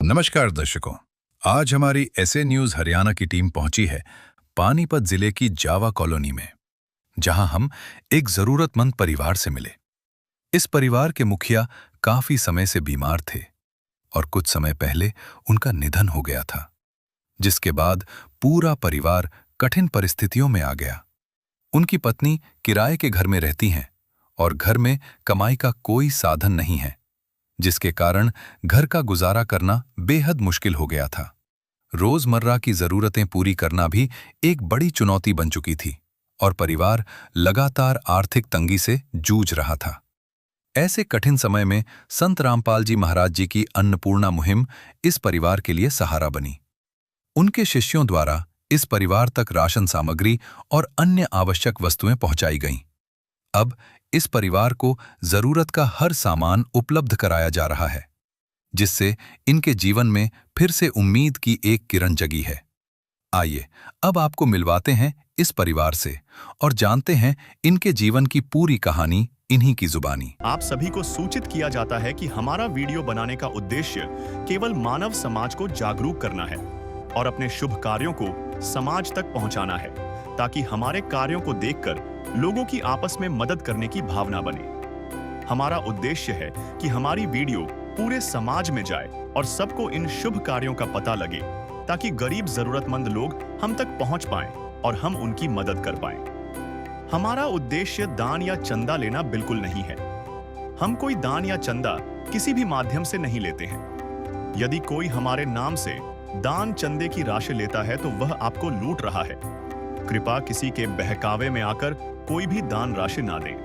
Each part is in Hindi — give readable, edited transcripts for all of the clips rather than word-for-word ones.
नमस्कार दर्शकों। आज हमारी एसए न्यूज हरियाणा की टीम पहुंची है पानीपत जिले की जावा कॉलोनी में, जहां हम एक जरूरतमंद परिवार से मिले। इस परिवार के मुखिया काफी समय से बीमार थे और कुछ समय पहले उनका निधन हो गया था, जिसके बाद पूरा परिवार कठिन परिस्थितियों में आ गया। उनकी पत्नी किराए के घर में रहती हैं और घर में कमाई का कोई साधन नहीं है, जिसके कारण घर का गुजारा करना बेहद मुश्किल हो गया था। रोजमर्रा की जरूरतें पूरी करना भी एक बड़ी चुनौती बन चुकी थी और परिवार लगातार आर्थिक तंगी से जूझ रहा था। ऐसे कठिन समय में संत रामपाल जी महाराज जी की अन्नपूर्णा मुहिम इस परिवार के लिए सहारा बनी। उनके शिष्यों द्वारा इस परिवार तक राशन सामग्री और अन्य आवश्यक वस्तुएं पहुंचाई गईं। अब इस परिवार को जरूरत का हर सामान उपलब्ध कराया जा रहा है, जिससे इनके जीवन में फिर से उम्मीद की एक किरण जगी है। आइए अब आपको मिलवाते हैं इस परिवार से और जानते हैं इनके जीवन की पूरी कहानी इन्हीं की जुबानी। आप सभी को सूचित किया जाता है कि हमारा वीडियो बनाने का उद्देश्य केवल मानव समाज को जागरूक करना है और अपने शुभ कार्यों को समाज तक पहुंचाना है, ताकि हमारे कार्यों को देखकर लोगों की आपस में मदद करने की भावना बने। हमारा उद्देश्य है कि हमारी वीडियो पूरे समाज में जाए और सबको इन शुभ कार्यों का पता लगे, ताकि गरीब जरूरतमंद लोग हम तक पहुंच पाएं और हम उनकी मदद कर पाएं। हमारा उद्देश्य दान या चंदा लेना बिल्कुल नहीं है। हम कोई दान या चंदा किसी भी माध्यम से नहीं लेते हैं। यदि कोई हमारे नाम से दान चंदे की राशि लेता है तो वह आपको लूट रहा है। कृपया किसी के बहकावे में आकर कोई भी दान राशि ना दें।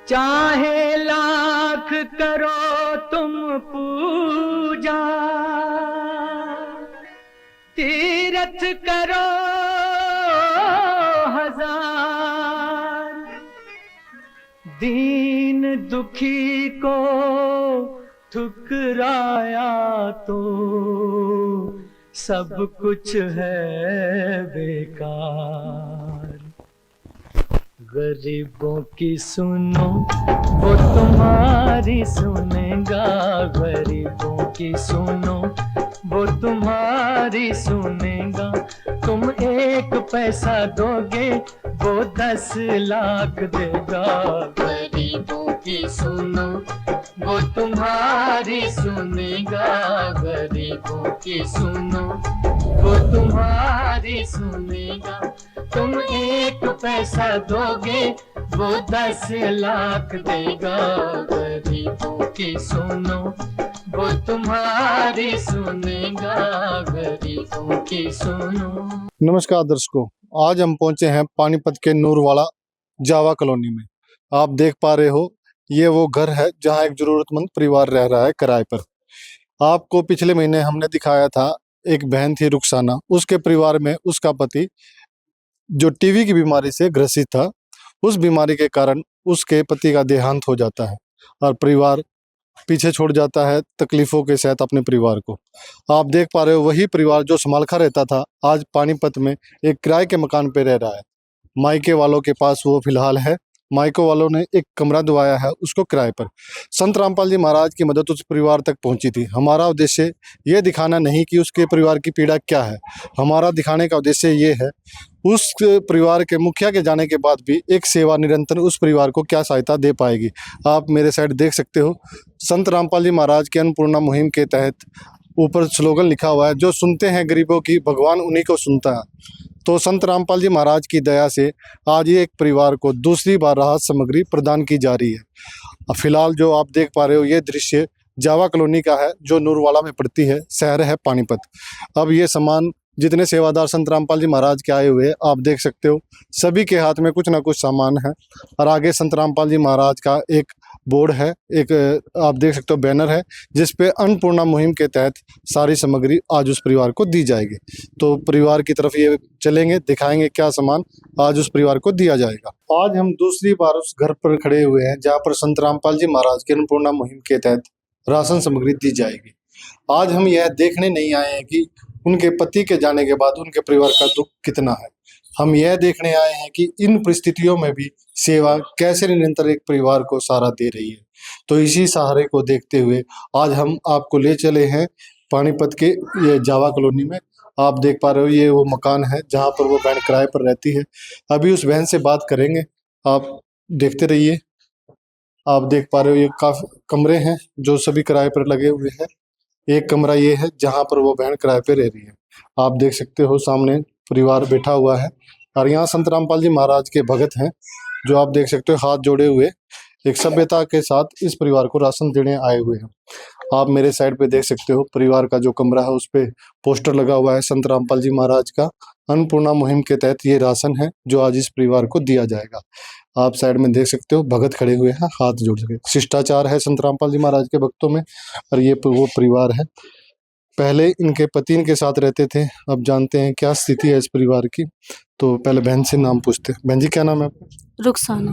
चाहे लाख करो तुम पूजा, तीर्थ करो हजार, दीन दुखी को ठुकराया तो सब कुछ है बेकार। गरीबों की सुनो वो तुम्हारी सुनेगा, गरीबों की सुनो वो तुम्हारी सुनेगा। तुम 1 पैसा दोगे वो 10 लाख देगा। गरीबों की सुनो वो तुम्हारी सुनेगा, गरीबों की सुनो वो तुम्हारी सुनेगा। तुम 1 पैसा दोगे वो 10 लाख देगा। गरीबों की सुनो वो तुम्हारी सुनेगा, गरीबों की सुनो। नमस्कार दर्शकों, आज हम पहुंचे हैं पानीपत के नूरवाला जावा कॉलोनी में। आप देख पा रहे हो, ये वो घर है जहां एक जरूरतमंद परिवार रह रहा है किराए पर। आपको पिछले महीने हमने दिखाया था, एक बहन थी रुखसाना, उसके परिवार में उसका पति जो टीवी की बीमारी से ग्रसित था, उस बीमारी के कारण उसके पति का देहांत हो जाता है और परिवार पीछे छोड़ जाता है तकलीफों के साथ अपने परिवार को। आप देख पा रहे हो, वही परिवार जो समालखा रहता था आज पानीपत में एक किराए के मकान पे रह रहा है। मायके वालों के पास वो फिलहाल है, मायके वालों ने एक कमरा दिवाया है उसको किराए पर। संत रामपाल जी महाराज की मदद उस परिवार तक पहुंची थी। हमारा उद्देश्य ये दिखाना नहीं कि उसके परिवार की पीड़ा क्या है, हमारा दिखाने का उद्देश्य ये है उस परिवार के मुखिया के जाने के बाद भी एक सेवा निरंतर उस परिवार को क्या सहायता दे पाएगी। आप मेरे साइड देख सकते हो, संत रामपाल जी महाराज की अन्नपूर्णा मुहिम के तहत ऊपर स्लोगन लिखा हुआ है, जो सुनते हैं गरीबों की भगवान उन्हीं को सुनता है। तो संत रामपाल जी महाराज की दया से आज ये एक परिवार को दूसरी बार राहत सामग्री प्रदान की जा रही है। फिलहाल जो आप देख पा रहे हो, ये दृश्य जावा कॉलोनी का है जो नूरवाला में पड़ती है, शहर है पानीपत। अब ये सामान जितने सेवादार संत रामपाल जी महाराज के आए हुए आप देख सकते हो, सभी के हाथ में कुछ ना कुछ सामान है और आगे संत रामपाल जी महाराज का एक बोर्ड है, एक आप देख सकते हो बैनर है, जिस पे अन्नपूर्णा मुहिम के तहत सारी सामग्री आज उस परिवार को दी जाएगी। तो परिवार की तरफ ये चलेंगे, दिखाएंगे क्या सामान आज उस परिवार को दिया जाएगा। आज हम दूसरी बार उस घर पर खड़े हुए हैं जहाँ पर संत रामपाल जी महाराज की अन्नपूर्णा मुहिम के तहत राशन सामग्री दी जाएगी। आज हम यह देखने नहीं आए हैं कि उनके पति के जाने के बाद उनके परिवार का दुख कितना है। हम यह देखने आए हैं कि इन परिस्थितियों में भी सेवा कैसे निरंतर एक परिवार को सहारा दे रही है। तो इसी सहारे को देखते हुए आज हम आपको ले चले हैं पानीपत के ये जावा कॉलोनी में। आप देख पा रहे हो ये वो मकान है जहाँ पर वो बहन किराए पर रहती है। अभी उस बहन से बात करेंगे, आप देखते रहिए। आप देख पा रहे हो ये काफी कमरे हैं जो सभी किराए पर लगे हुए हैं। एक कमरा ये है जहाँ पर वो बहन किराए पे रह रही है। आप देख सकते हो सामने परिवार बैठा हुआ है और यहाँ संत रामपाल जी महाराज के भगत हैं जो आप देख सकते हो हाथ जोड़े हुए एक सभ्यता के साथ इस परिवार को राशन देने आए हुए हैं। आप मेरे साइड पे देख सकते हो परिवार का जो कमरा है उस पे पोस्टर लगा हुआ है संत रामपाल जी महाराज का। अन्नपूर्णा मुहिम के तहत ये राशन है जो आज इस परिवार को दिया जाएगा। आप साइड में देख सकते हो भगत खड़े हुए हैं हाथ जोड़ के। शिष्टाचार है संत रामपाल जी महाराज के भक्तों में। और ये वो परिवार है, पहले इनके पति इनके साथ रहते थे। अब जानते हैं क्या स्थिति है इस परिवार की। तो पहले बहन से नाम पूछते हैं। बहन जी क्या नाम है आपका? रुखसाना।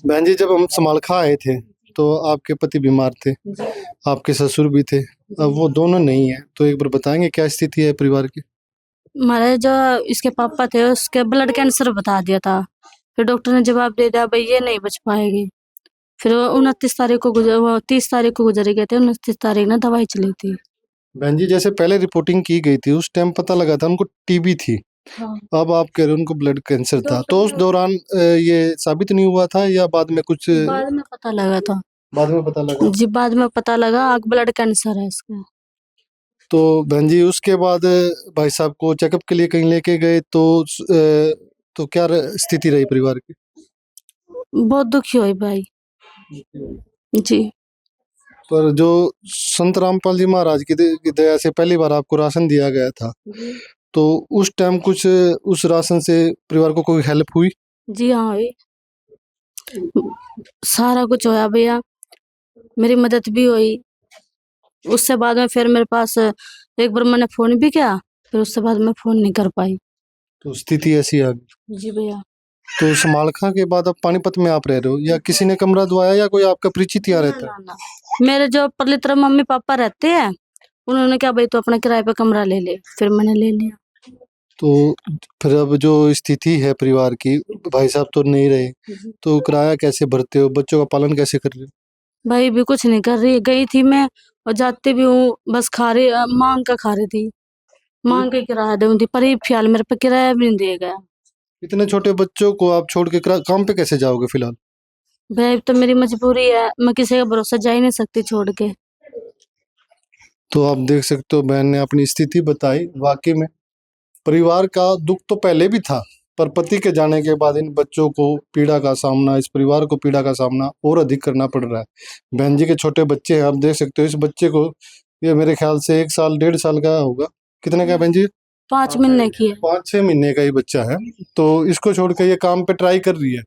बहन जी जब हम समालखा आए थे तो आपके पति बीमार थे, आपके ससुर भी थे, अब वो दोनों नहीं है। तो एक बार बताएंगे क्या स्थिति है परिवार की? हमारे जो इसके पापा थे उसके ब्लड कैंसर बता दिया था। फिर डॉक्टर ने जवाब दे दिया भाई ये नहीं बच पाएगी। फिर 29 तारीख को वो 30 तारीख को गुजर गए थे। 29 तारीख ना दवाई चली थी। बहन जी जैसे पहले रिपोर्टिंग की गई थी उस टाइम पता लगा था उनको टीबी थी। हाँ। अब आप कह रहे हो उनको ब्लड कैंसर था, तो उस दौरान ये साबित नहीं हुआ था या बाद में कुछ? बाद में पता लगा था। बाद में पता लगा जी बाद में पता लगा ब्लड कैंसर है इसका। तो बहन जी उसके बाद भाई साहब को चेकअप के लिए कहीं लेके गए तो क्या स्थिति रही परिवार की? बहुत दुखी हुई भाई जी। पर जो संत रामपाल जी महाराज की दया से पहली बार आपको राशन दिया गया था तो उस टाइम कुछ उस राशन से परिवार को कोई हेल्प हुई? जी हाँ हुई, सारा कुछ होया भैया, मेरी मदद भी हुई। उससे बाद में फिर मेरे पास एक बार मैंने फोन भी किया, फिर उससे बाद में फोन नहीं कर पाई। तो स्थिति ऐसी आ गई। जी भैया। तो समालखा के बाद अब पानीपत में आप रह रहे हो या किसी ने कमरा दवाया या कोई आपका परिचित यहाँ रहता है? ना, मेरे जो परली तरफ मम्मी पापा रहते हैं उन्होंने क्या भाई तो अपना किराए पे कमरा ले ले, फिर मैंने ले लिया। तो फिर अब जो स्थिति है परिवार की, भाई साहब तो नहीं रहे, तो किराया कैसे भरते हो, बच्चों का पालन कैसे कर रहे हो? भाई भी कुछ नहीं कर रही, गई थी मैं और जाते भी हूँ बस खा रही मांग का खा रही थी, मांग के किराया दूँ थी पर ये फिलहाल मेरे पे किराया भी नहीं दे गया। इतने छोटे बच्चों को आप छोड़ के काम पे कैसे जाओगे फिलहाल? भाई तो मेरी मजबूरी है, मैं किसी का भरोसा जा ही नहीं सकती छोड़ के। तो आप देख सकते हो बहन ने अपनी स्थिति बताई। वाकई में परिवार का दुख तो पहले भी था पर पति के जाने के बाद इन बच्चों को पीड़ा का सामना, इस परिवार को पीड़ा का सामना और अधिक करना पड़ रहा है। बहन जी के छोटे बच्चे हैं, आप देख सकते हो इस बच्चे को, ये मेरे ख्याल से 1 साल 1.5 साल का होगा। कितने का है बहन जी? 5 महीने की है। 5-6 महीने का ही बच्चा है। तो इसको छोड़ के ये काम पे ट्राई कर रही है।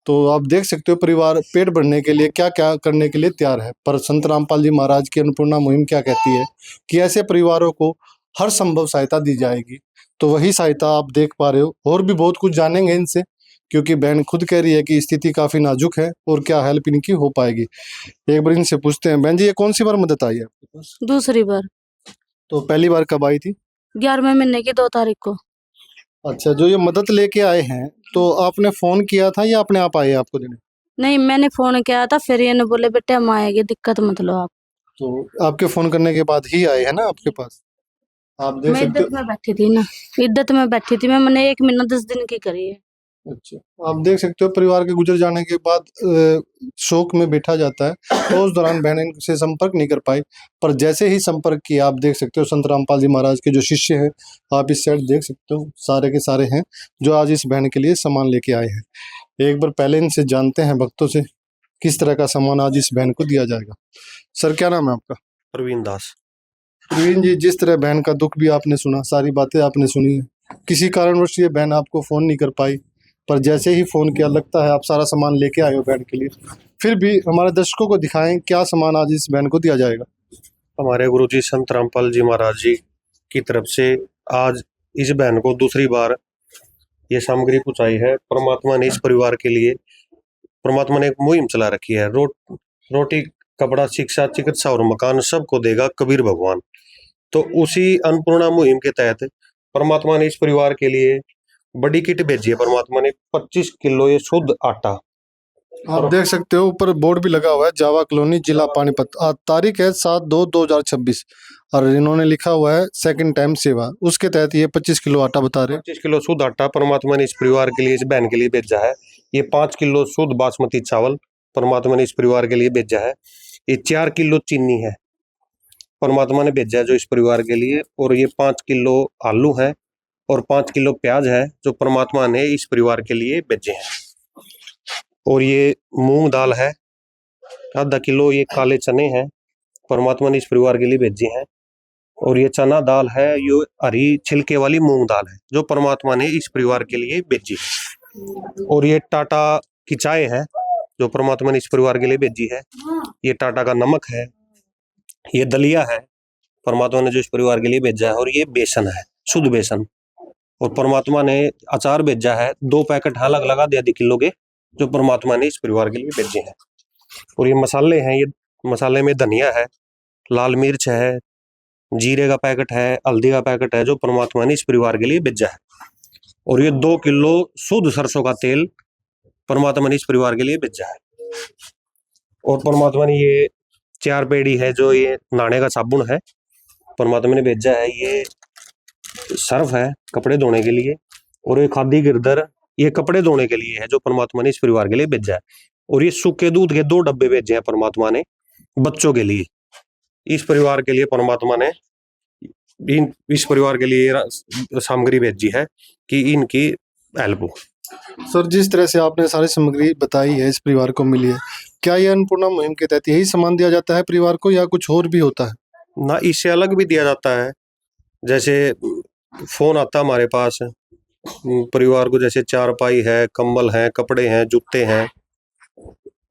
तो आप देख सकते हो परिवार पेट भरने के लिए क्या क्या करने के लिए तैयार है। पर संत रामपाल जी महाराज की अन्नपूर्णा मुहिम क्या कहती है कि ऐसे परिवारों को हर संभव सहायता दी जाएगी। तो वही सहायता आप देख पा रहे हो। और भी बहुत कुछ जानेंगे इनसे क्योंकि बहन खुद कह रही है कि स्थिति काफी नाजुक है और क्या हेल्प इनकी हो पाएगी। एक बार इनसे पूछते हैं। बहन जी ये कौन सी बार मदद आई है आपके पास? दूसरी बार। तो पहली बार कब आई थी? 11वें महीने की 2 तारीख को। अच्छा, जो ये मदद लेके आए हैं तो आपने फोन किया था या अपने आप आए आपको देने? नहीं मैंने फोन किया था, फिर ये ने बोले बेटे हम आएंगे, दिक्कत मत लो आप। तो आपके फोन करने के बाद ही आए हैं ना आपके पास? आप देख मैं सकते इद्दत में बैठी थी ना, इद्दत में बैठी थी मैंने 1 महीना 10 दिन की करी है। अच्छा, आप देख सकते हो परिवार के गुजर जाने के बाद शोक में बैठा जाता है। तो उस दौरान बहन इनसे संपर्क नहीं कर पाई, पर जैसे ही संपर्क किया आप देख सकते हो संत रामपाल जी महाराज के जो शिष्य हैं, आप इस साइड देख सकते हो सारे के सारे हैं जो आज इस बहन के लिए सामान लेके आए हैं। एक बार पहले इनसे जानते हैं भक्तों से किस तरह का सामान आज इस बहन को दिया जाएगा। सर क्या नाम है आपका? प्रवीण दास। प्रवीण जी, जिस तरह बहन का दुख भी आपने सुना, सारी बातें आपने सुनी है, किसी कारणवश ये बहन आपको फोन नहीं कर पाई, पर जैसे ही फोन किया लगता है आप सारा सामान लेके आए हो बहन के लिए। फिर भी हमारे दर्शकों को दिखाएं क्या सामान आज इस बहन को दिया जाएगा। हमारे गुरुजी संत रामपाल जी महाराज जी की तरफ से आज इस बहन को दूसरी बार ये सामग्री पहुंचाई है। परमात्मा ने इस परिवार के लिए, परमात्मा ने एक मुहिम चला रखी है, रोटी कपड़ा शिक्षा चिकित्सा और मकान सबको देगा कबीर भगवान। तो उसी अन्नपूर्णा मुहिम के तहत परमात्मा ने इस परिवार के लिए बड़ी किट भेजी है परमात्मा ने, 25 किलो ये शुद्ध आटा। आप देख सकते हो ऊपर बोर्ड भी लगा हुआ है, जावा कॉलोनी, जिला पानीपत। आज तारीख है 7/2/2026 और इन्होंने लिखा हुआ है सेकंड टाइम सेवा। उसके तहत ये 25 किलो आटा बता रहे हैं। 25 किलो शुद्ध आटा परमात्मा ने इस परिवार के लिए, इस बहन के लिए भेजा है। ये 5 किलो शुद्ध बासमती चावल परमात्मा ने इस परिवार के लिए भेजा है। ये 4 किलो चीनी है परमात्मा ने भेजा है जो इस परिवार के लिए, और ये 5 किलो आलू है और 5 किलो प्याज है जो परमात्मा ने इस परिवार के लिए भेजे हैं। और ये मूंग दाल है आधा किलो, ये काले चने हैं परमात्मा ने इस परिवार के लिए भेजे हैं। और ये चना दाल है, ये हरी छिलके वाली मूंग दाल है जो परमात्मा ने इस परिवार के लिए भेजी है। और ये टाटा की चाय है जो परमात्मा ने इस परिवार के लिए भेजी है। ये टाटा का नमक है, ये दलिया है परमात्मा ने जो इस परिवार के लिए भेजा है। और ये बेसन है, शुद्ध बेसन। और परमात्मा ने अचार भेजा है, 2 पैकेट अलग लगा दिया 1 किलो के जो परमात्मा ने इस परिवार के लिए भेजे हैं। और ये मसाले हैं, ये मसाले में धनिया है, लाल मिर्च है, जीरे का पैकेट है, हल्दी का पैकेट है जो परमात्मा ने इस परिवार के लिए भेजा है। और ये 2 किलो शुद्ध सरसों का तेल परमात्मा ने इस परिवार के लिए भेजा है। और परमात्मा ने ये 4 पेड़ी है जो ये नहाने का साबुन है परमात्मा ने भेजा है। ये सर्फ है कपड़े धोने के लिए। और ये खादी गिरदर, ये कपड़े धोने के लिए है जो परमात्मा ने इस परिवार के लिए भेजा है। और ये सूखे दूध के 2 डब्बे भेजे हैं परमात्मा ने बच्चों के लिए। इस परिवार के लिए परमात्मा ने इस परिवार के लिए सामग्री भेजी है कि इनकी हेल्प हो। सर, जिस तरह से आपने सारी सामग्री बताई है इस परिवार को मिली है, क्या ये अन्नपूर्णा मुहिम के तहत यही सामान दिया जाता है परिवार को या कुछ और भी होता है? ना, इससे अलग भी दिया जाता है। जैसे फोन आता हमारे पास परिवार को, जैसे चारपाई है, कंबल है, कपड़े हैं, जूते हैं।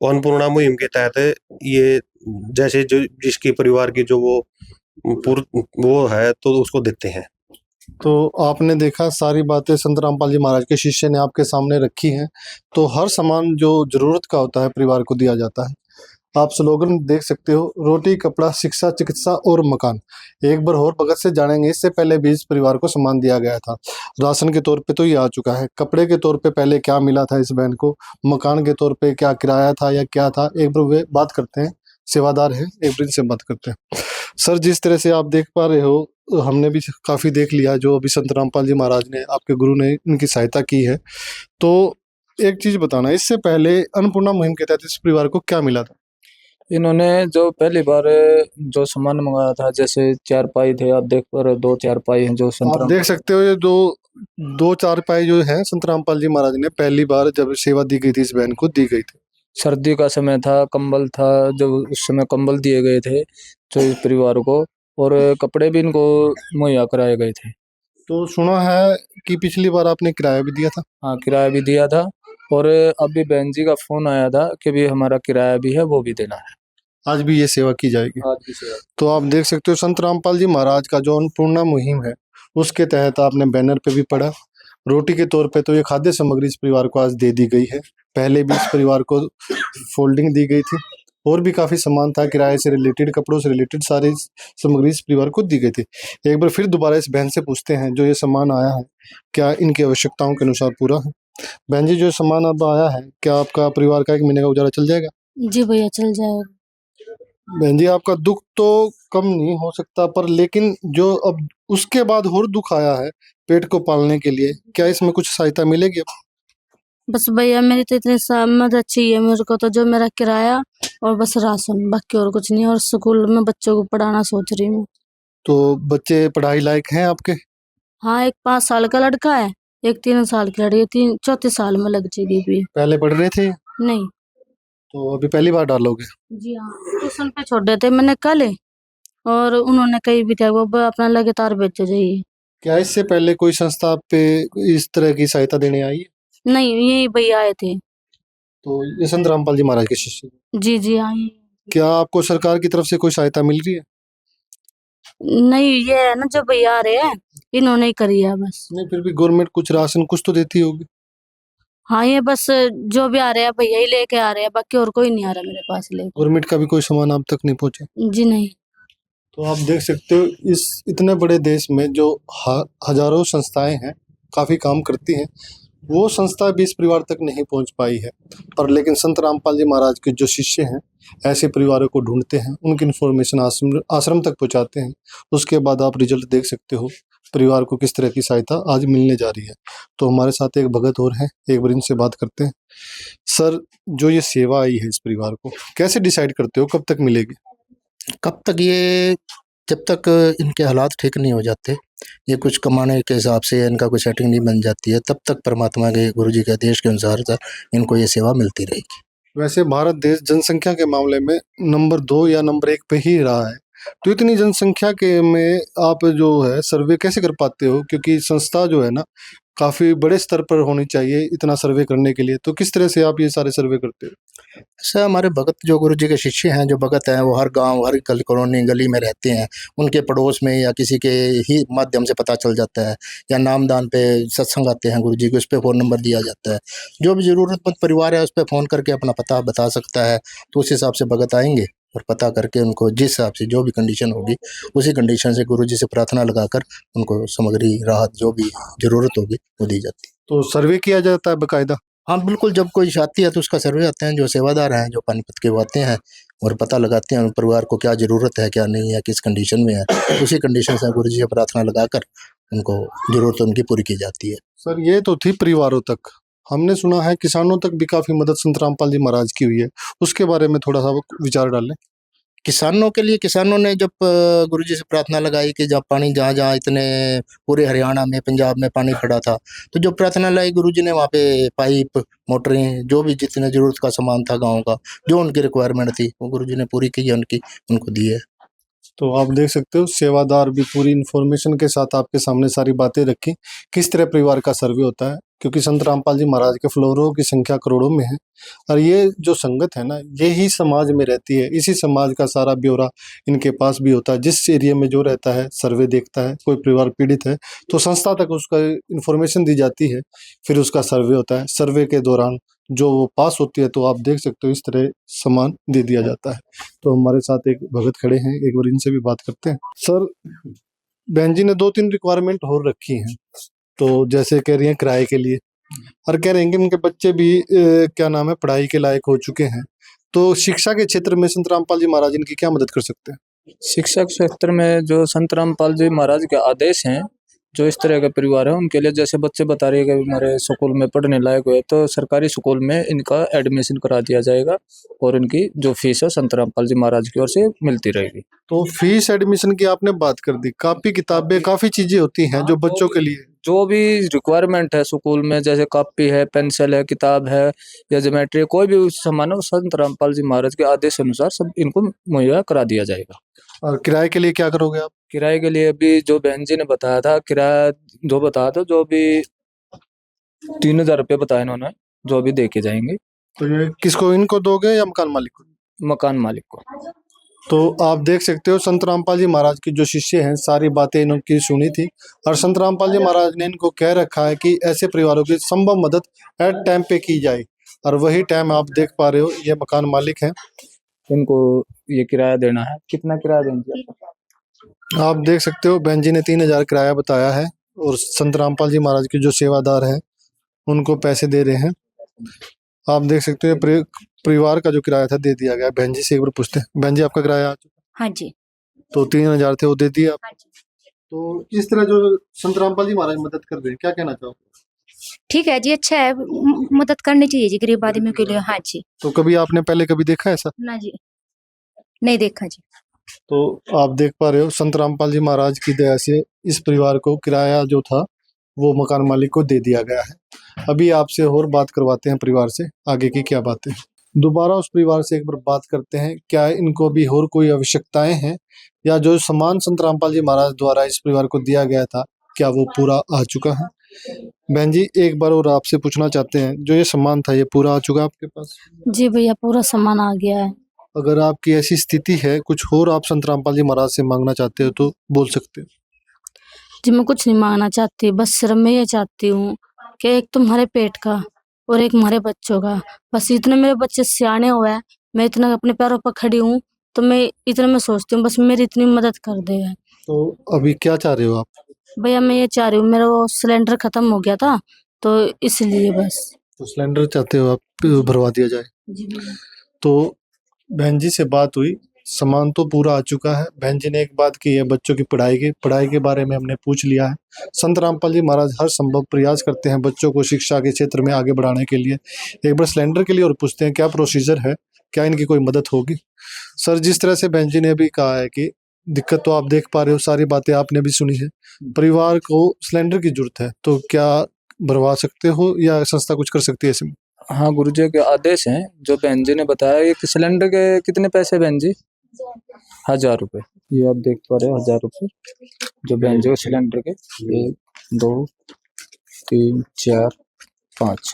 अन्नपूर्णा मुहिम के तहत ये जैसे जो जिसकी परिवार की जो वो है तो उसको देते हैं। तो आपने देखा सारी बातें संत रामपाल जी महाराज के शिष्य ने आपके सामने रखी हैं। तो हर सामान जो जरूरत का होता है परिवार को दिया जाता है। आप स्लोगन देख सकते हो, रोटी, कपड़ा, शिक्षा, चिकित्सा और मकान। एक बार और भगत से जानेंगे, इससे पहले भी इस परिवार को सामान दिया गया था। राशन के तौर पे तो ये आ चुका है, कपड़े के तौर पे पहले क्या मिला था इस बहन को, मकान के तौर पे क्या किराया था या क्या था, एक बार वे बात करते हैं। सेवादार है, एक बार इनसे बात करते हैं। सर, जिस तरह से आप देख पा रहे हो, हमने भी काफ़ी देख लिया जो अभी संत रामपाल जी महाराज ने, आपके गुरु ने इनकी सहायता की है। तो एक चीज़ बताना, इससे पहले अन्नपूर्णा मुहिम के तहत इस परिवार को क्या मिला था? इन्होंने जो पहली बार जो सामान मंगाया था, जैसे चारपाई थे, आप देख पा रहे हो 2 चारपाई हैं जो आप देख सकते हो। ये दो चारपाई जो है संत रामपाल जी महाराज ने पहली बार जब सेवा दी गई थी इस बहन को दी गई थी। सर्दी का समय था, कंबल था, जब उस समय कंबल दिए गए थे जो इस परिवार को, और कपड़े भी इनको मुहैया कराए गए थे। तो सुना है कि पिछली बार आपने किराया भी दिया था। हाँ, किराया भी दिया था। और अभी बहन जी का फोन आया था कि भी हमारा किराया भी है, वो भी देना है। आज भी ये सेवा की जाएगी। आज भी सेवा। तो आप देख सकते हो संत रामपाल जी महाराज का जो अन्नपूर्णा मुहिम है उसके तहत आपने बैनर पे भी पढ़ा, रोटी के तौर पे तो ये खाद्य सामग्री इस परिवार को आज दे दी गई है। पहले भी इस परिवार को फोल्डिंग दी गई थी, और भी काफ़ी सामान था, किराए से रिलेटेड, कपड़ों से रिलेटेड सारी सामग्री इस परिवार को दी गई थी। एक बार फिर दोबारा इस बहन से पूछते हैं, जो ये सामान आया है क्या इनकी आवश्यकताओं के अनुसार पूरा है? बहन जी, जो सामान अब आया है क्या आपका परिवार का 1 महीने का गुजारा चल जाएगा? जी भैया, चल जाएगा। बहन जी, आपका दुख तो कम नहीं हो सकता, पर लेकिन जो अब उसके बाद और दुख आया है पेट को पालने के लिए, क्या इसमें कुछ सहायता मिलेगी? बस भैया, मेरी तो इतनी मदद चाहिए मेरे को, तो जो मेरा किराया और बस राशन, बाकी और कुछ नहीं। और स्कूल में बच्चों को पढ़ाना सोच रही हूँ। तो बच्चे पढ़ाई लायक हैं आपके? हाँ, एक 5 साल का लड़का है, एक 3 साल की लड़की है, 4 साल में लग जाएगी भी। पहले पढ़ रहे थे? नहीं। तो अभी पहली बार डालोगे? जी हाँ, ट्यूशन पे छोड़ देते मैंने कल, और उन्होंने कहीं भी था वो अपना लगातार भेजे जाइए। क्या इससे पहले कोई संस्था आप पे इस तरह की सहायता देने आई है? नहीं, यही भैया आए थे। तो ये संत रामपाल जी महाराज के शिष्य? जी जी हाँ। क्या आपको सरकार की तरफ से कोई सहायता मिल रही है? नहीं, ये है ना जो भैया आ रहे हैं, इन्होंने ही करी है बस। नहीं, फिर भी गवर्नमेंट कुछ राशन कुछ तो देती होगी। हाँ, ये बस जो भी आ रहे हैं भैया ही लेके आ रहे हैं, बाकी और कोई नहीं आ रहा मेरे पास लेके। गवर्नमेंट का भी कोई सामान आप तक नहीं पहुंचा? जी नहीं। तो आप देख सकते हो इस इतने बड़े देश में जो हजारों संस्थाएं हैं काफ़ी काम करती हैं, वो संस्था भी इस परिवार तक नहीं पहुंच पाई है। पर लेकिन संत रामपाल जी महाराज के जो शिष्य हैं ऐसे परिवारों को ढूंढते हैं, उनकी इन्फॉर्मेशन आश्रम तक पहुंचाते हैं। उसके बाद आप रिजल्ट देख सकते हो परिवार को किस तरह की सहायता आज मिलने जा रही है। तो हमारे साथ एक भगत और हैं, एक बार इनसे बात करते हैं। सर, जो ये सेवा आई है इस परिवार को, कैसे डिसाइड करते हो कब तक मिलेगी? कब तक ये, जब तक इनके हालात ठीक नहीं हो जाते, ये कुछ कमाने के हिसाब से इनका कोई सेटिंग नहीं बन जाती है, तब तक परमात्मा के गुरुजी के आदेश के अनुसार इनको ये सेवा मिलती रहेगी। वैसे भारत देश जनसंख्या के मामले में नंबर 2 या नंबर 1 पे ही रहा है, तो इतनी जनसंख्या के में आप जो है सर्वे कैसे कर पाते हो? क्योंकि संस्था जो है ना काफ़ी बड़े स्तर पर होनी चाहिए इतना सर्वे करने के लिए, तो किस तरह से आप ये सारे सर्वे करते हो? सर, हमारे भगत जो गुरुजी के शिष्य हैं, जो भगत हैं, वो हर गांव, हर कॉलोनी गली में रहते हैं। उनके पड़ोस में या किसी के ही माध्यम से पता चल जाता है, या नामदान पे सत्संग आते हैं गुरुजी के, उस पर फ़ोन नंबर दिया जाता है। जो भी ज़रूरतमंद परिवार है उस पर फ़ोन करके अपना पता बता सकता है, तो उस हिसाब से भगत आएंगे और पता करके उनको जिस हिसाब से जो भी कंडीशन होगी उसी कंडीशन से गुरुजी से प्रार्थना लगाकर उनको सामग्री, राहत, जो भी ज़रूरत होगी वो दी जाती है। तो सर्वे किया जाता है बकायदा? हाँ बिल्कुल, जब कोई आती है तो उसका सर्वे आते हैं, जो सेवादार हैं, जो पानीपत के वो आते हैं और पता लगाते हैं उन परिवार को क्या ज़रूरत है, क्या नहीं है, किस कंडीशन में है। उसी कंडीशन से गुरुजी से प्रार्थना लगाकर उनको ज़रूरत उनकी पूरी की जाती है। सर, ये तो थी परिवारों तक, हमने सुना है किसानों तक भी काफ़ी मदद संत रामपाल जी महाराज की हुई है, उसके बारे में थोड़ा सा विचार डालें। किसानों के लिए, किसानों ने जब गुरुजी से प्रार्थना लगाई कि जब पानी जहाँ इतने पूरे हरियाणा में, पंजाब में पानी पड़ा था, तो जो प्रार्थना लाई गुरुजी ने वहाँ पे पाइप, मोटरें, जो भी जितने ज़रूरत का सामान था गांव का, जो उनकी रिक्वायरमेंट थी वो गुरुजी ने पूरी की है, उनको दी है। तो आप देख सकते हो सेवादार भी पूरी इन्फॉर्मेशन के साथ आपके सामने सारी बातें रखी, किस तरह परिवार का सर्वे होता है। क्योंकि संत रामपाल जी महाराज के फ्लोरों की संख्या करोड़ों में है, और ये जो संगत है ना, ये ही समाज में रहती है, इसी समाज का सारा ब्यौरा इनके पास भी होता है। जिस एरिया में जो रहता है सर्वे देखता है, कोई परिवार पीड़ित है तो संस्था तक उसका इन्फॉर्मेशन दी जाती है, फिर उसका सर्वे होता है। सर्वे के दौरान जो वो पास होती है तो आप देख सकते हो इस तरह सामान दे दिया जाता है। तो हमारे साथ एक भगत खड़े हैं, एक बार इनसे भी बात करते हैं। सर, बहन जी ने 2-3 रिक्वायरमेंट और रखी हैं, तो जैसे कह रही हैं किराए के लिए, और कह रहे हैं कि उनके बच्चे भी क्या नाम है, पढ़ाई के लायक हो चुके हैं, तो शिक्षा के क्षेत्र में संत रामपाल जी महाराज इनकी क्या मदद कर सकते हैं? शिक्षा के क्षेत्र में जो संत रामपाल जी महाराज के आदेश हैं, जो इस तरह के परिवार है उनके लिए, जैसे बच्चे बता रहे हैं कि हमारे स्कूल में पढ़ने लायक हुए, तो सरकारी स्कूल में इनका एडमिशन करा दिया जाएगा और इनकी जो फीस है संत रामपाल जी महाराज की ओर से मिलती रहेगी। तो फीस एडमिशन की आपने बात कर दी, कापी किताबें काफी चीजें होती हैं जो बच्चों के लिए, जो भी रिक्वायरमेंट है स्कूल में, जैसे कॉपी है, पेंसिल है, किताब है या ज्योमेट्री, कोई भी सामान है, संत रामपाल जी महाराज के आदेश अनुसार सब इनको मुहैया करा दिया जाएगा। और किराए के लिए क्या करोगे आप? किराए के लिए अभी जो बहन जी ने बताया था, किराया जो बताया था, जो भी 3000 रुपये बताया इन्होंने, जो अभी दे के जाएंगे। तो ये किसको, इनको दोगे या मकान मालिक को? मकान मालिक को। तो आप देख सकते हो संत रामपाल जी महाराज के जो शिष्य हैं सारी बातें इनकी सुनी थी, और संत रामपाल जी महाराज ने इनको कह रखा है कि ऐसे परिवारों की संभव मदद एट टाइम पे की जाए, और वही टाइम आप देख पा रहे हो, ये मकान मालिक हैं, इनको ये किराया देना है। कितना किराया देंगे? आप देख सकते हो बहन जी ने 3000 किराया बताया है, और संत रामपाल जी महाराज के जो सेवादार हैं उनको पैसे दे रहे हैं। आप देख सकते हो परिवार का जो किराया था दे दिया गया। बहन जी से एक बार पूछते हैं, बहन जी आपका किराया आ चुका? हाँ जी। तो 3000 थे वो दे दिए आप? हाँ जी। तो इस तरह जो संत रामपाल जी महाराज मदद कर रहे हैं, क्या कहना चाहो? ठीक है जी, अच्छा है, मदद करनी चाहिए जी गरीब आदमियों के लिए। हाँ जी। तो कभी आपने पहले कभी देखा ऐसा? ना जी, नहीं देखा जी। तो आप देख पा रहे हो संत रामपाल जी महाराज की दया से इस परिवार को किराया जो था वो मकान मालिक को दे दिया गया है। अभी आपसे और बात करवाते हैं परिवार से, आगे की क्या बातें। दोबारा उस परिवार से एक बार बात करते हैं, क्या इनको भी और कोई आवश्यकताएं हैं, या जो सामान संत रामपाल जी महाराज द्वारा इस परिवार को दिया गया था क्या वो पूरा आ चुका है। बहन जी एक बार और आपसे पूछना चाहते हैं, जो ये सामान था ये पूरा आ चुका आपके पास? जी भैया, पूरा सामान आ गया है। अगर आपकी ऐसी स्थिति है, कुछ और आप संत रामपाल जी महाराज से मांगना चाहते हो तो बोल सकते हो। जी मैं कुछ नहीं मांगना चाहती, बस सिर्फ मैं ये चाहती हूँ कि एक तुम्हारे पेट का और एक हमारे बच्चों का, बस इतने मेरे बच्चे सियाने हुए हैं, मैं इतना अपने पैरों पर खड़ी हूँ, तो मैं इतना मैं सोचती हूँ बस मेरी इतनी मदद कर दे। तो अभी क्या चाह रहे हो आप? भैया मैं ये चाह रही हूँ, मेरा वो सिलेंडर खत्म हो गया था तो इसलिए बस। तो सिलेंडर चाहते हो आप भरवा दिया जाए? जी भैया। तो बहन जी से बात हुई, सामान तो पूरा आ चुका है। बहन जी ने एक बात की है बच्चों की पढ़ाई के बारे में हमने पूछ लिया है। संत रामपाल जी महाराज हर संभव प्रयास करते हैं बच्चों को शिक्षा के क्षेत्र में आगे बढ़ाने के लिए। एक बार सिलेंडर के लिए और पूछते हैं क्या प्रोसीजर है, क्या इनकी कोई मदद होगी? सर, जिस तरह से बहन जी ने अभी कहा है कि दिक्कत तो आप देख पा रहे हो, सारी बातें आपने भी सुनी है। परिवार को सिलेंडर की जरूरत है, तो क्या भरवा सकते हो या संस्था कुछ कर सकती है ऐसे में? हाँ, गुरुजी के आदेश हैं। जो बहन जी ने बताया, एक सिलेंडर के कितने पैसे बहन जी? 1000 रुपये। ये आप देख पा रहे हो, 1000 रुपये जो बहन जी को सिलेंडर के। 1 2 3 4 5।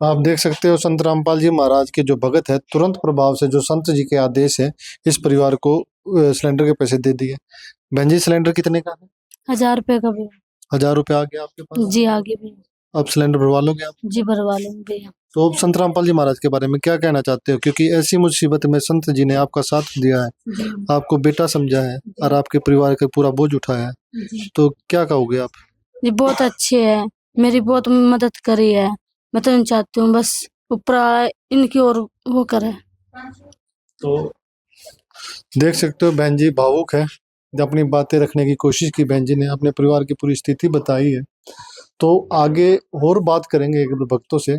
आप देख सकते हो संत रामपाल जी महाराज के जो भगत है, तुरंत प्रभाव से जो संत जी के आदेश है, इस परिवार को सिलेंडर के पैसे दे दिए। बहन जी, सिलेंडर कितने का है? 1000 रुपये का भैया। 1000 रुपये आ गया आपके पास? जी आगे भैया। अब सिलेंडर भरवा लोगे आप? जी भरवा लेंगे भैया। तो अब संत रामपाल जी महाराज के बारे में क्या कहना चाहते हो, क्योंकि ऐसी मुसीबत में संत जी ने आपका साथ दिया है, जी आपको बेटा समझा है और आपके परिवार का पूरा बोझ उठाया है, जी। तो क्या कहोगे आप? ये बहुत अच्छे है, मेरी बहुत मदद करी है। मैं तो चाहती हूँ बस ऊपर इनकी और वो करे। तो देख सकते हो बहन जी भावुक है, अपनी बातें रखने की कोशिश की बहन जी ने, अपने परिवार की पूरी स्थिति बताई है। तो आगे और बात करेंगे एक भक्तों से,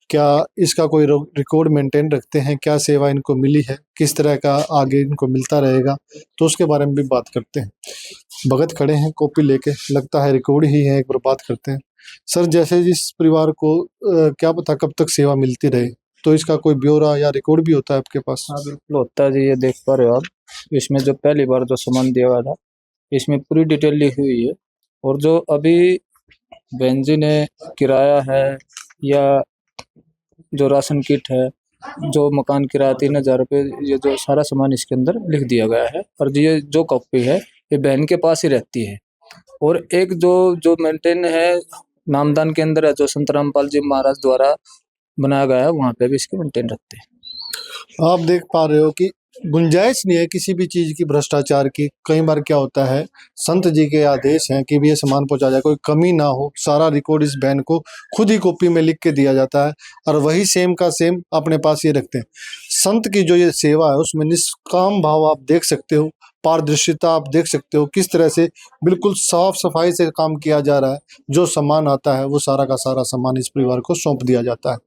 क्या इसका कोई रिकॉर्ड मेंटेन रखते हैं, क्या सेवा इनको मिली है, किस तरह का आगे इनको मिलता रहेगा, तो उसके बारे में भी बात करते हैं। भगत खड़े हैं कॉपी लेके, लगता है रिकॉर्ड ही है, एक बार बात करते हैं। सर, जैसे जिस परिवार को क्या पता कब तक सेवा मिलती रहे, तो इसका कोई ब्यौरा या रिकॉर्ड भी होता है आपके पास? हाँ बिल्कुल होता है जी। ये देख पा रहे हो आप, इसमें जो पहली बार जो सामान दिया हुआ था, इसमें पूरी डिटेल लिखी हुई है। और जो अभी बहन जी ने किराया है या जो राशन किट है, जो मकान किराया 3000 रुपये, ये जो सारा सामान इसके अंदर लिख दिया गया है। और ये जो कॉपी है ये बहन के पास ही रहती है। और एक जो मेंटेन है नामदान के अंदर है, जो संत रामपाल जी महाराज द्वारा बनाया गया है, वहाँ पे भी इसके मेंटेन रखते हैं। आप देख पा रहे हो कि गुंजाइश नहीं है किसी भी चीज की, भ्रष्टाचार की। कई बार क्या होता है, संत जी के आदेश हैं कि भी ये सामान पहुंचा जाए, कोई कमी ना हो, सारा रिकॉर्ड इस बहन को खुद ही कॉपी में लिख के दिया जाता है और वही सेम का सेम अपने पास ये रखते हैं। संत की जो ये सेवा है उसमें निष्काम भाव आप देख सकते हो, पारदर्शिता आप देख सकते हो, किस तरह से बिल्कुल साफ सफाई से काम किया जा रहा है। जो सामान आता है वो सारा का सारा सामान इस परिवार को सौंप दिया जाता है।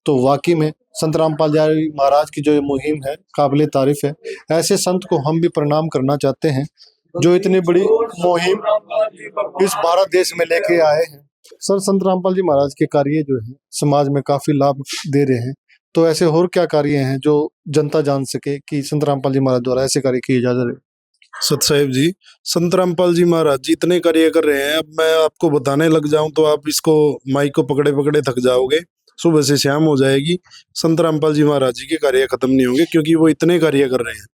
तो वाकई में संत रामपाल जी महाराज की जो ये मुहिम है काबिले तारीफ है। ऐसे संत को हम भी प्रणाम करना चाहते हैं जो इतनी बड़ी मुहिम इस भारत देश में लेके आए हैं। सर, संत रामपाल जी महाराज के कार्य जो है समाज में काफी लाभ दे रहे हैं, तो ऐसे और क्या कार्य हैं जो जनता जान सके कि संत रामपाल जी महाराज द्वारा ऐसे कार्य किए जा रहे हैं? सत साहिब जी, संत रामपाल जी महाराज जी इतने कार्य कर रहे हैं, अब मैं आपको बताने लग जाऊं तो आप इसको माइक को पकड़े पकड़े थक जाओगे। सुबह से शाम हो जाएगी, संत रामपाल जी महाराज जी के कार्य खत्म नहीं होंगे, क्योंकि वो इतने कार्य कर रहे हैं।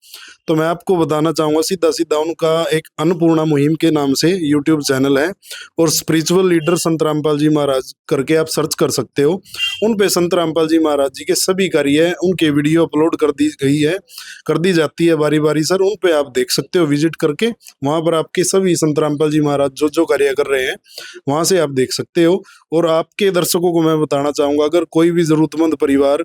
तो मैं आपको बताना चाहूंगा सीधा सीधा, उनका एक अन्नपूर्णा मुहिम के नाम से यूट्यूब चैनल है और स्पिरिचुअल लीडर संत रामपाल जी महाराज करके आप सर्च कर सकते हो। उन पे संत रामपाल जी महाराज जी के सभी कार्य उनके वीडियो अपलोड कर दी जाती है बारी बारी। सर, उन पे आप देख सकते हो विजिट करके, वहां पर आपके सभी संत रामपाल जी महाराज जो जो कार्य कर रहे हैं वहां से आप देख सकते हो। और आपके दर्शकों को मैं बताना चाहूंगा, अगर कोई भी जरूरतमंद परिवार,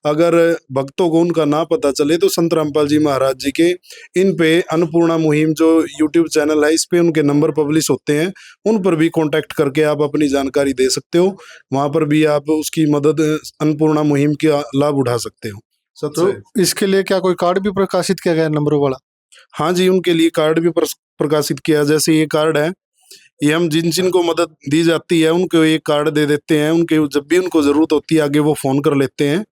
अगर भक्तों को उनका ना पता चले, तो संत रामपाल जी महाराज जी के इन पे अन्नपूर्णा मुहिम जो यूट्यूब चैनल है, इस पे उनके नंबर पब्लिश होते हैं, उन पर भी कांटेक्ट करके आप अपनी जानकारी दे सकते हो। वहां पर भी आप उसकी मदद, अन्नपूर्णा मुहिम का लाभ उठा सकते हो। तो इसके लिए क्या कोई कार्ड भी प्रकाशित किया गया नंबरों वाला? हाँ जी, उनके लिए कार्ड भी प्रकाशित किया। जैसे ये कार्ड है, ये हम जिन जिन को मदद दी जाती है उनको ये कार्ड दे देते हैं। उनके जब भी उनको जरूरत होती है आगे वो फोन कर लेते हैं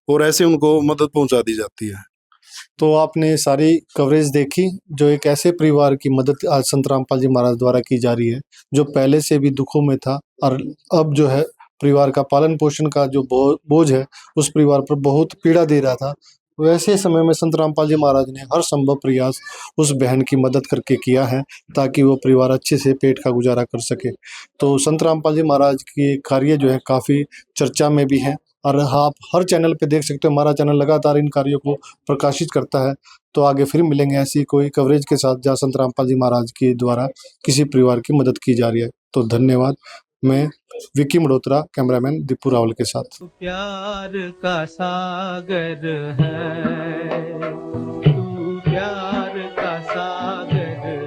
और ऐसे उनको मदद पहुंचा दी जाती है। तो आपने सारी कवरेज देखी, जो एक ऐसे परिवार की मदद आज संत रामपाल जी महाराज द्वारा की जा रही है, जो पहले से भी दुखों में था और अब जो है परिवार का पालन पोषण का जो बोझ है उस परिवार पर बहुत पीड़ा दे रहा था। वैसे समय में संत रामपाल जी महाराज ने हर संभव प्रयास उस बहन की मदद करके किया है, ताकि वो परिवार अच्छे से पेट का गुजारा कर सके। तो संत रामपाल जी महाराज की कार्य जो है काफ़ी चर्चा में भी है और आप हर चैनल पे देख सकते हो, हमारा चैनल लगातार इन कार्यों को प्रकाशित करता है। तो आगे फिर मिलेंगे ऐसी कोई कवरेज के साथ जहाँ संत रामपाल जी महाराज के द्वारा किसी परिवार की मदद की जा रही है। तो धन्यवाद। मैं विक्की मल्होत्रा, कैमरामैन दीपू रावल के साथ। प्यार का सागर है, तू प्यार का सागर है,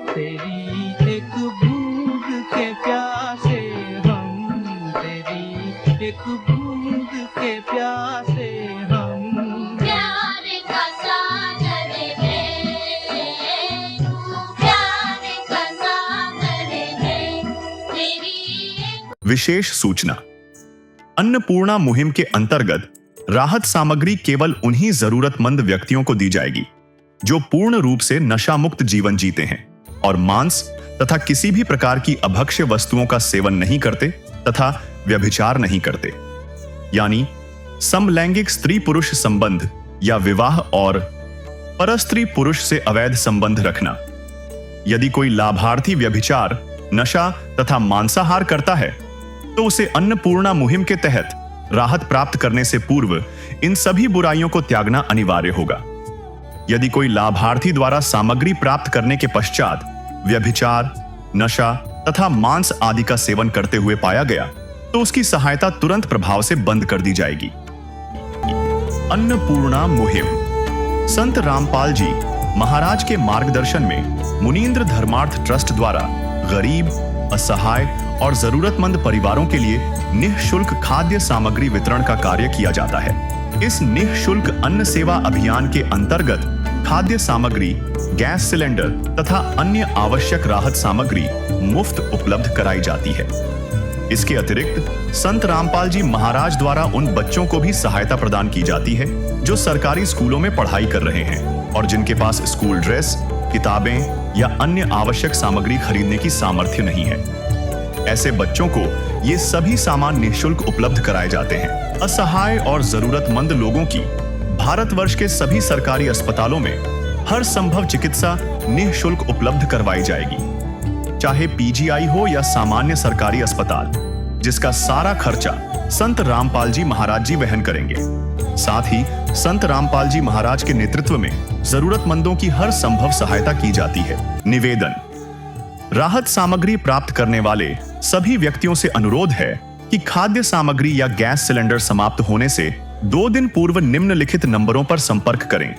तेरी एक बूंद के प्यासे हम, तेरी एक बूंद के प्यासे हम। प्यार का सागर है, तू प्यार का सागर है, तेरी। विशेष सूचना। अन्नपूर्णा मुहिम के अंतर्गत राहत सामग्री केवल उन्हीं जरूरतमंद व्यक्तियों को दी जाएगी जो पूर्ण रूप से नशा मुक्त जीवन जीते हैं और मांस तथा किसी भी प्रकार की अभक्ष्य वस्तुओं का सेवन नहीं करते तथा व्यभिचार नहीं करते, यानी समलैंगिक स्त्री पुरुष संबंध या विवाह और परस्त्री पुरुष से अवैध संबंध रखना। यदि कोई लाभार्थी व्यभिचार, नशा तथा मांसाहार करता है तो उसे अन्नपूर्णा मुहिम के तहत राहत प्राप्त करने से पूर्व इन सभी बुराइयों को त्यागना अनिवार्य होगा। यदि कोई लाभार्थी द्वारा सामग्री प्राप्त करने के पश्चात व्यभिचार, नशा तथा मांस आदि का सेवन करते हुए पाया गया तो उसकी सहायता तुरंत प्रभाव से बंद कर दी जाएगी। अन्नपूर्णा मुहिम संत रामपाल जी महाराज के मार्गदर्शन में मुनींद्र धर्मार्थ ट्रस्ट द्वारा गरीब, असहाय और जरूरतमंद परिवारों के लिए निःशुल्क खाद्य सामग्री वितरण का कार्य किया जाता है। इस निःशुल्क अन्न सेवा अभियान के अंतर्गत खाद्य सामग्री, गैस सिलेंडर तथा अन्य आवश्यक राहत सामग्री मुफ्त उपलब्ध कराई जाती है। इसके अतिरिक्त संत रामपाल जी महाराज द्वारा उन बच्चों को भी सहायता प्रदान की जाती है जो सरकारी स्कूलों में पढ़ाई कर रहे हैं और जिनके पास स्कूल ड्रेस, किताबें या अन्य आवश्यक सामग्री खरीदने की सामर्थ्य नहीं है। ऐसे बच्चों को ये सभी सामान निःशुल्क उपलब्ध कराए जाते हैं। असहाय और जरूरतमंद लोगों की भारतवर्ष के सभी सरकारी अस्पतालों में हर संभव चिकित्सा निःशुल्क उपलब्ध करवाई जाएगी, चाहे पीजीआई हो या सामान्य सरकारी अस्पताल, जिसका सारा खर्चा संत रामपाल जी महाराज जी वहन करेंगे। साथ ही संत रामपाल जी महाराज के नेतृत्व में जरूरतमंदों की हर संभव सहायता की जाती है। निवेदन। राहत सामग्री प्राप्त करने वाले सभी व्यक्तियों से अनुरोध है कि खाद्य सामग्री या गैस सिलेंडर समाप्त होने से 2 दिन पूर्व निम्नलिखित नंबरों पर संपर्क करें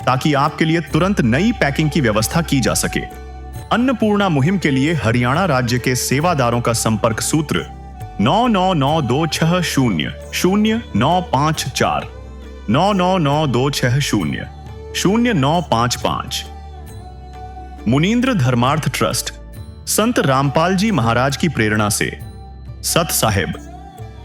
ताकि आपके लिए तुरंत नई पैकिंग की व्यवस्था की जा सके। अन्नपूर्णा मुहिम के लिए हरियाणा राज्य के सेवादारों का संपर्क सूत्र 9992600954 9992600955। मुनींद्र धर्मार्थ ट्रस्ट संत रामपाल जी महाराज की प्रेरणा से सत साहिब